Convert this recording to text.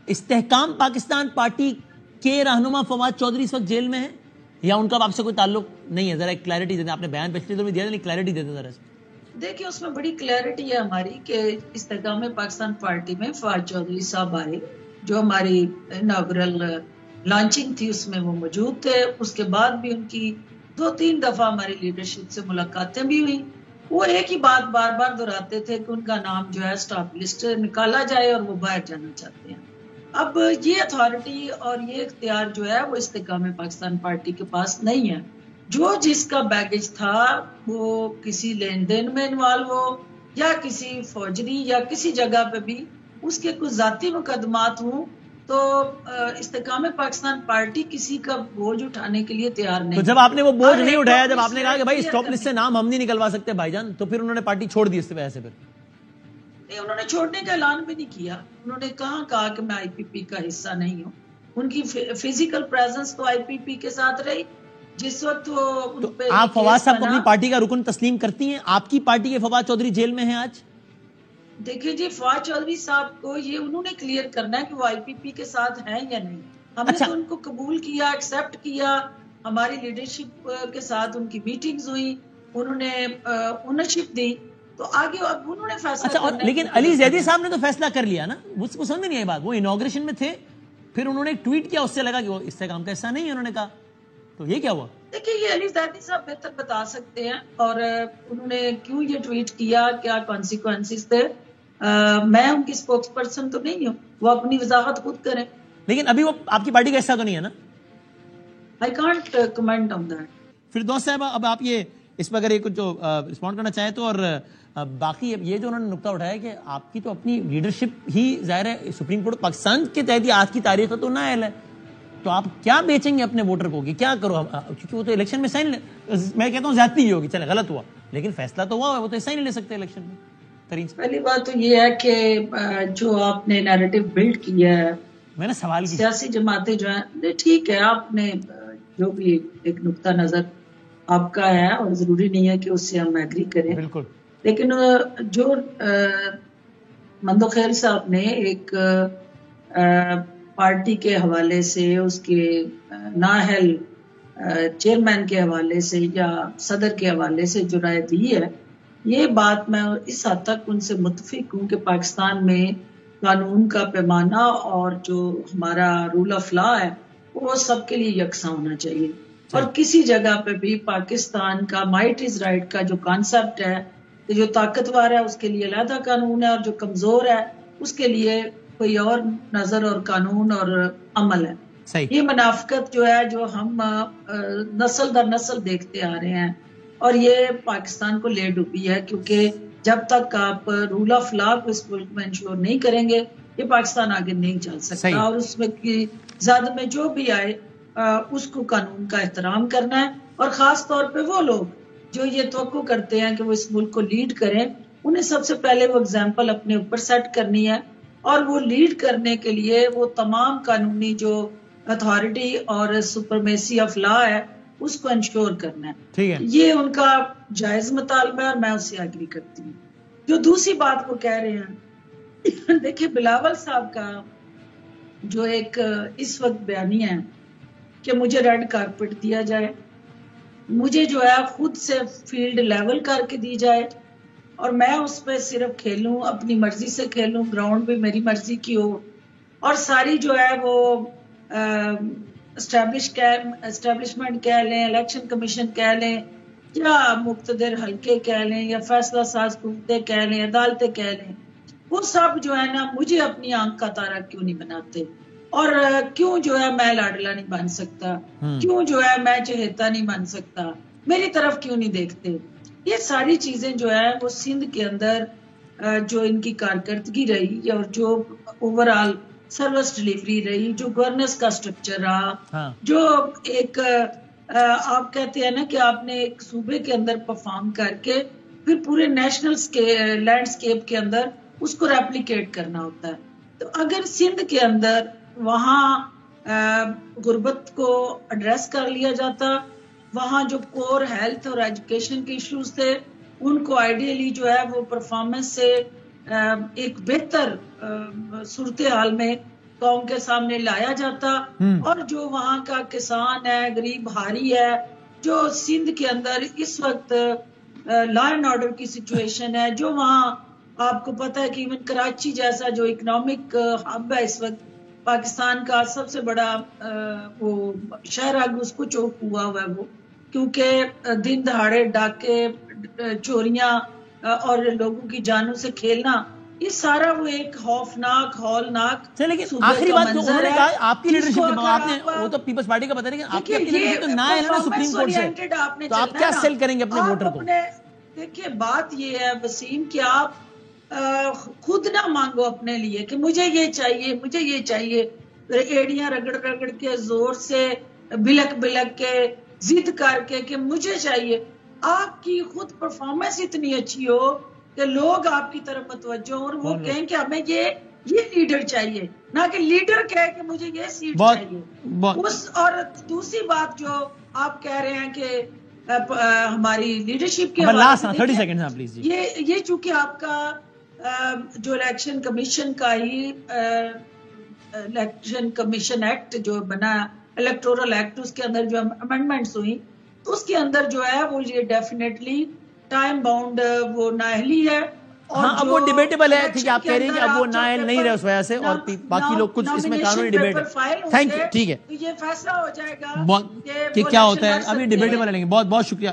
استحکام پاکستان پارٹی کے رہنما فواد چودھری اس وقت جیل میں ہیں یا ان کا آپ سے کوئی تعلق نہیں ہے؟ ذرا ایک کلیئرٹی دے دیں. آپ نے بیان پچھلے دور میں دیا تھا, کلیئرٹی دے دیں ذرا. دیکھیں اس میں بڑی کلیئرٹی ہے ہماری کہ استحکام پاکستان پارٹی میں فواد چودھری صاحب آئے, جو ہماری اناگرل لانچنگ تھی اس میں وہ موجود تھے. اس کے بعد بھی ان کی 2-3 دفعہ ہماری لیڈرشپ سے ملاقاتیں بھی ہوئی. وہ ایک ہی بات بار بار دہراتے تھے کہ ان کا نام جو ہے اسٹاف لسٹ نکالا جائے اور وہ باہر جانا چاہتے ہیں. اب یہ اتھارٹی اور یہ اختیار جو ہے وہ استحکام پاکستان پارٹی کے پاس نہیں ہے. جو جس کا بیگیج تھا وہ کسی لین دین میں انوالو ہو یا کسی فوجری یا کسی جگہ پہ بھی اس کے کچھ ذاتی مقدمات ہوں تو استحکام پاکستان پارٹی کسی کا بوجھ اٹھانے کے لیے تیار نہیں. تو جب آپ نے وہ بوجھ نہیں اٹھایا, جب آپ نے کہا کہ بھائی اسٹاپ لسٹ سے نام ہم نہیں نکلوا سکتے بھائی جان, تو پھر انہوں نے پارٹی چھوڑ دی اس وجہ سے؟ پھر نہیں, انہوں نے چھوڑنے کا اعلان بھی نہیں کیا. انہوں نے کہا کہ میں آئی پی پی کا حصہ نہیں ہوں. ان کی فزیکل پریزنس تو آئی پی پی کے ساتھ رہی جس وقت وہ. آپ فواد صاحب کو اپنی پارٹی کا رکن تسلیم کرتی ہیں؟ آپ کی پارٹی کے فواد چودھری جیل میں ہیں آج. دیکھیں جی, فواد چودھری صاحب کو یہ انہوں نے کلیئر کرنا ہے کہ وہ آئی پی پی کے ساتھ ہیں یا نہیں. ہم نے تو ان کو قبول کیا, ایکسپٹ کیا, ہماری لیڈرشپ کے ساتھ ان کی میٹنگز ہوئی, انہوں نے اونرشپ دی, تو آگے اب انہوں نے فیصلہ کرنا ہے. لیکن علی زیدی صاحب نے تو فیصلہ کر لیا نا, اس کو سمجھ نہیں آئی بات. وہ انوگریشن میں تھے, پھر انہوں نے ٹویٹ کیا, اس سے لگا کہ وہ استحکام کا حصہ نہیں ہے, انہوں نے کہا. تو یہ کیا ہوا؟ دیکھیں یہ علی زیدی صاحب بہتر بتا سکتے ہیں, اور انہوں نے کیوں یہ ٹویٹ کیا, کیا کانسیکوینسز تھے. میں ان کی اسپوکس پرسن تو نہیں ہوں, وہ اپنی وضاحت خود کریں. لیکن ابھی وہ آپ کی پارٹی کا حصہ تو نہیں ہے نا؟ I can't comment on that. Firdous صاحب, اب آپ یہ اس پر اگر یہ کچھ رسپونڈ کرنا چاہیں تو. اور باقی یہ جو انہوں نے نقطہ اٹھایا کہ آپ کی تو اپنی لیڈرشپ ہی ظاہر ہے سپریم کورٹ پاکستان کے تحت آج کی تاریخ تو نااہل ہے, تو آپ کیا بیچیں گے اپنے ووٹر کو کہ کیا کرو؟ کیونکہ وہ تو الیکشن میں سائن, میں کہتا ہوں زیادتی ہی ہوگی, چلے غلط ہوا لیکن فیصلہ تو ہوا, وہ تو سائن نہیں لے سکتے الیکشن میں. پہلی بات تو یہ ہے کہ جو آپ نے نیریٹو بلڈ کیا ہے, میں نے سوال کیا سیاسی جماعتیں جو ہیں, ٹھیک ہے آپ نے جو بھی ایک نقطہ نظر آپ کا ہے اور ضروری نہیں ہے کہ اس سے ہم ایگری کریں, بالکل, لیکن جو مندو خیل صاحب نے ایک پارٹی کے حوالے سے, اس کے نااہل چیئرمین کے حوالے سے یا صدر کے حوالے سے جو رائے دی ہے, یہ بات میں اس حد تک ان سے متفق ہوں کہ پاکستان میں قانون کا پیمانہ اور جو ہمارا رول آف لا ہے وہ سب کے لیے یکساں ہونا چاہیے. اور کسی جگہ پہ بھی پاکستان کا مائٹ از رائٹ کا جو کانسیپٹ ہے کہ جو طاقتور ہے اس کے لیے علیحدہ قانون ہے اور جو کمزور ہے اس کے لیے کوئی اور نظر اور قانون اور عمل ہے. یہ منافقت جو ہے جو ہم نسل در نسل دیکھتے آ رہے ہیں, اور یہ پاکستان کو لے ڈوبی ہے, کیونکہ جب تک آپ رول آف لا کو اس ملک میں انشور نہیں کریں گے یہ پاکستان آگے نہیں چل سکتا. اور اس میں کی زیادہ میں جو بھی آئے اس کو قانون کا احترام کرنا ہے, اور خاص طور پہ وہ لوگ جو یہ توقع کرتے ہیں کہ وہ اس ملک کو لیڈ کریں, انہیں سب سے پہلے وہ اگزامپل اپنے اوپر سیٹ کرنی ہے, اور وہ لیڈ کرنے کے لیے وہ تمام قانونی جو اتھارٹی اور سپرمیسی آف لا ہے اس کو انشور کرنا ہے. یہ ان کا جائز مطالبہ ہے اور میں اس سے ایگری کرتی ہوں. جو دوسری بات وہ کہہ رہے ہیں, دیکھیں بلاول صاحب کا جو ایک اس وقت بیانیہ ہے کہ مجھے ریڈ کارپٹ دیا جائے, مجھے جو ہے خود سے فیلڈ لیول کر کے دی جائے اور میں اس پہ صرف کھیلوں, اپنی مرضی سے کھیلوں, گراؤنڈ بھی میری مرضی کی ہو, اور ساری جو ہے وہ اسٹیبلشمنٹ کہہ لیں, الیکشن کمیشن کہہ لیں, یا مقتدر حلقے کہہ لیں, یا فیصلہ ساز قوتیں کہہ لیں, عدالتیں کہہ لیں, وہ سب جو ہے نا مجھے اپنی آنکھ کا تارا کیوں نہیں بناتے, اور کیوں جو ہے میں لاڈلا نہیں بن سکتا, کیوں جو ہے میں چہیتا نہیں بن سکتا, میری طرف کیوں نہیں دیکھتے. یہ ساری چیزیں جو ہے وہ سندھ کے اندر جو ان کی کارکردگی رہی اور جو اوور آل سروس ڈیلیوری رہی, جو گورننس کا سٹرکچر رہا, جو ایک آپ کہتے ہیں نا کہ آپ نے ایک صوبے کے اندر پرفارم کر کے پھر پورے نیشنل لینڈسکیپ کے اندر اس کو ریپلیکیٹ کرنا ہوتا ہے. تو اگر سندھ کے اندر وہاں غربت کو ایڈریس کر لیا جاتا, وہاں جو کور ہیلتھ اور ایجوکیشن کے ایشوز تھے ان کو آئیڈیلی جو ہے وہ پرفارمنس سے ایک بہتر صورتحال میں قوم کے سامنے لایا جاتا، اور جو وہاں کا کسان ہے، غریب بہاری ہے، جو سندھ کے اندر اس وقت لا اینڈ آرڈر کی سچویشن ہے، جو وہاں آپ کو پتہ ہے کہ ایون کراچی جیسا جو اکنامک ہب ہے اس وقت پاکستان کا سب سے بڑا وہ شہر اس کو چوک ہوا ہے وہ، کیونکہ دن دہاڑے ڈاکے، چوریاں اور لوگوں کی جانوں سے کھیلنا، یہ سارا وہ ایک خوفناک ہولناک لیکن آخری بات جو انہوں نے کہا آپ کی لیڈرشپ کے آپ نے وہ تو پیپلز پارٹی کا بتا رہے، لیکن آپ کی اپنی لیڈرشپ تو نہ ہے نا سپریم کورٹ سے، تو آپ کیا سیل کریں گے اپنے ووٹر کو؟ دیکھیے بات یہ ہے وسیم کہ آپ خود نہ مانگو اپنے لیے کہ مجھے یہ چاہیے، مجھے یہ چاہیے، ایڑیاں رگڑ رگڑ کے زور سے بلک بلک کے ضد کر کے کہ مجھے چاہیے. آپ کی خود پرفارمنس اتنی اچھی ہو کہ لوگ آپ کی طرف متوجہ ہوں اور وہ کہیں کہ ہمیں یہ لیڈر چاہیے، نہ کہ لیڈر کہے کہ مجھے یہ سیٹ چاہیے. اور دوسری بات جو آپ کہہ رہے ہیں کہ ہماری لیڈرشپ کے یہ چونکہ آپ کا جو الیکشن کمیشن کا ہی الیکشن کمیشن ایکٹ جو بنا، الیکٹورل ایکٹ، اس کے اندر جو امینڈمنٹس ہوئی اس کے اندر جو ہے وہ یہ ڈیفینیٹلی ٹائم باؤنڈ وہ نااہلی ہے. ہاں اب وہ ڈیبیٹیبل ہے، ٹھیک ہے آپ کہہ رہے ہیں کہ اب وہ نااہل نہیں رہے اس وجہ سے، اور باقی لوگ کچھ اس میں قانونی ڈیبیٹ ہے. تھینک یو، ٹھیک ہے یہ فیصلہ ہو جائے گا کہ کیا ہوتا ہے، ابھی ڈیبیٹیبل ہے. بہت بہت شکریہ.